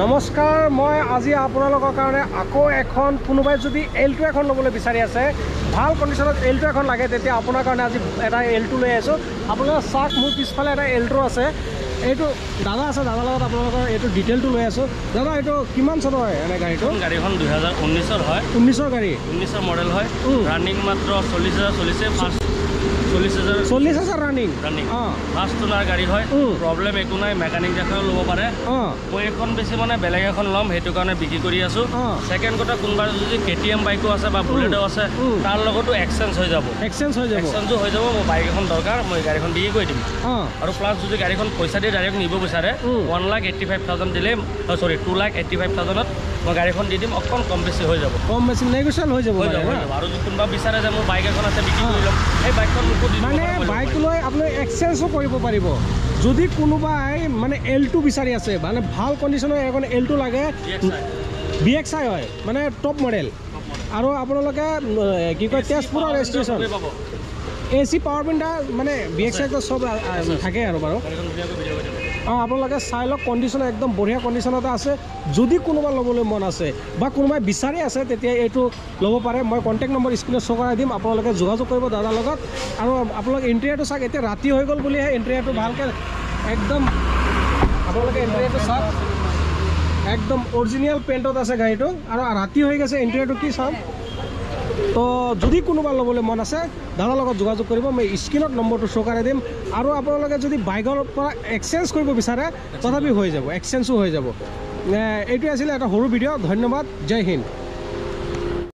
নমস্কাৰ, মই আজি আপোনালোকৰ কাৰণে আকৌ এখন কোনোবাই যদি এল্টো এখন ল'বলৈ বিচাৰি আছে, ভাল কণ্ডিশ্যনত এল্টো এখন লাগে, তেতিয়া আপোনাৰ কাৰণে আজি এটা এল্টো লৈ আহিছোঁ। আপোনালোকে চাওক, মোৰ পিছফালে এটা এল্টো আছে। এইটো দাদা আছে, দাদাৰ লগত আপোনালোকৰ এইটো ডিটেইলটো লৈ আছোঁ। দাদা, এইটো কিমান চনৰ হয় এনে গাড়ীটো? গাড়ীখন 2019 হয়। 19 গাড়ী, 19 মডেল হয়। ৰানিং মাত্ৰ 40,000 চলিছে। First 40,000 running. ফাৰ্ষ্ট টুনাৰ গাড়ী হয়, প্ৰব্লেম একো নাই। মেকানিক দেখাও ল'ব পাৰে। মই এখন বেছি মানে বেলেগ এখন ল'ম, সেইটো কাৰণে বিক্ৰী কৰি আছোঁ। ছেকেণ্ড কথা, কোনোবা যদি KTM বাইকো আছে বা বুলেটো আছে, তাৰ লগতো এক্সচেঞ্জ হৈ যাব। এক্সচেঞ্জো হৈ যাব। মোৰ বাইক এখন দৰকাৰ, মই গাড়ীখন বিক্ৰী কৰি দিম। আৰু প্লাছ যদি গাড়ীখন পইচা দি ডাইৰেক্ট নিব বিচাৰে, 1,85,000 দিলে, 2,85,000ত মই গাড়ীখন দি দিম। অকণ কম বেছি হৈ যাব, কম বেছি নেগোচিয়েবল হৈ যাব। আৰু যদি কোনোবা বিচাৰে যে মোৰ বাইক এখন আছে বিক্ৰী কৰি ল'ম, সেই বাইকখন মানে বাইক লৈ আপুনি এক্সচেঞ্জো কৰিব পাৰিব। যদি কোনোবাই মানে এল্টো বিচাৰি আছে, মানে ভাল কণ্ডিশ্যনৰ এখন এল্টো লাগে, BXI হয়, মানে টপ মডেল। আৰু আপোনালোকে কি কয়, তেজপুৰৰ ৰেজিষ্ট্ৰেশ্যন, AC পাৱাৰ উইণ্ডাৰ, মানে BXI চব থাকে আৰু বাৰু। আপোনালোকে চাই লওক, কণ্ডিশ্যন একদম বঢ়িয়া কণ্ডিশ্যনতে আছে। যদি কোনোবা ল'বলৈ মন আছে বা কোনোবাই বিচাৰি আছে, তেতিয়া এইটো ল'ব পাৰে। মই কণ্টেক্ট নম্বৰ স্ক্ৰীনত শ্ব' কৰাই দিম, আপোনালোকে যোগাযোগ কৰিব দাদাৰ লগত। আৰু আপোনালোকে ইণ্টেৰিয়াৰটো চাওক, এতিয়া ৰাতি হৈ গ'ল বুলিহে ইণ্টেৰিয়াৰটো ভালকৈ একদম আপোনালোকে ইণ্টেৰিয়াৰটো চাওক, একদম অৰিজিনেল পেইণ্টত আছে গাড়ীটো। আৰু ৰাতি হৈ গৈছে, ইণ্টেৰিয়াৰটো কি চাওক। তো যদি কোনোবা ল'বলৈ মন আছে, দাদাৰ লগত যোগাযোগ কৰিব। মই স্ক্ৰীনত নম্বৰটো শ্ব' কৰাই দিম। আৰু আপোনালোকে যদি বাইকৰ পৰা এক্সচেঞ্জ কৰিব বিচাৰে, তথাপি হৈ যাব, এক্সচেঞ্জো হৈ যাব। এইটোৱে আছিলে এটা সৰু ভিডিঅ'। ধন্যবাদ, জয় হিন্দ।